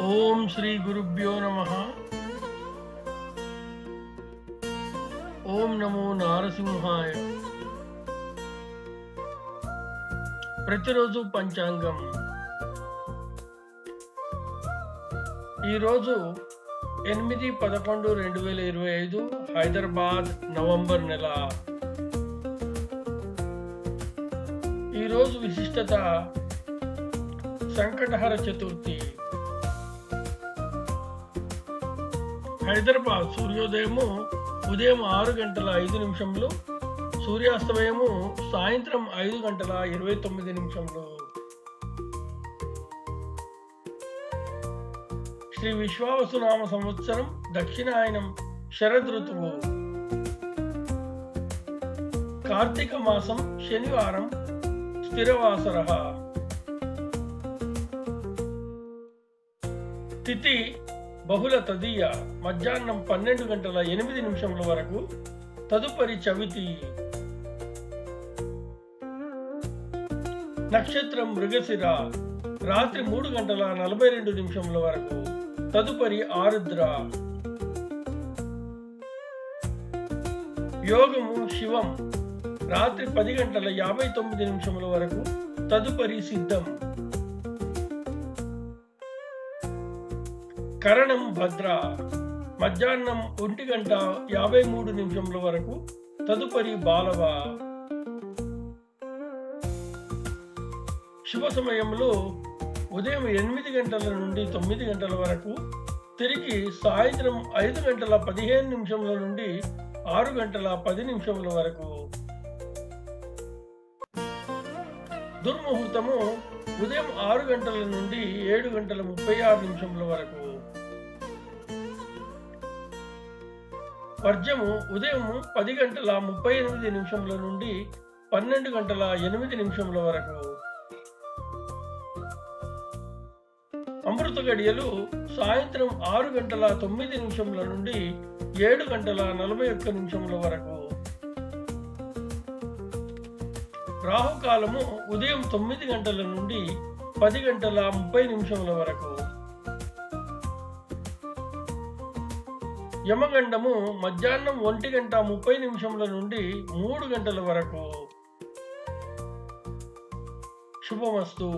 ఓం శ్రీ గురుభ్యో నమః. ఓం నమో నారసింహాయ. ప్రతిరోజు పంచాంగం. ఈరోజు 8/11/2025 హైదరాబాద్ నవంబర్ నెల. ఈరోజు విశిష్టత సంకటహర చతుర్థి. హైదరాబాద్ సూర్యోదయము ఉదయం 6:05, సూర్యాస్తమయము సాయంత్రం 5:29. శ్రీ విశ్వావసునామ సంవత్సరం దక్షిణాయనం శరదృతువు. కార్తీక మాసం శనివారం స్థిరవాసర. తిథి బహుళ తదియ మధ్యాహ్నం 12:08 వరకు. తదుపరి చవితి. నక్షత్రం మృగశిర రాత్రి 3:42 వరకు. తదుపరి ఆరుద్ర. యోగము శివం రాత్రి 10:59 వరకు. తదుపరి సిద్ధం. కరణం భద్ర మధ్యాహ్నం 1:53 వరకు. తదుపరి బాలవ. శుభ సమయంలో ఉదయం 8 నుండి 9 వరకు. తిరిగి సాయంత్రం 5:15 నుండి 6:10 వరకు. దుర్ముహూర్తము ఉదయం 6 నుండి 7:36 వరకు. వర్జము ఉదయం 10:38 నుండి 12:08 వరకు. అమృత గడియలు సాయంత్రం 6:09 నుండి 7:41 వరకు. రాహుకాలము ఉదయం 9 నుండి 10:30 వరకు. యమగండము మధ్యాహ్నం 1:30 నుండి 3 గంటల వరకు. శుభమస్తు.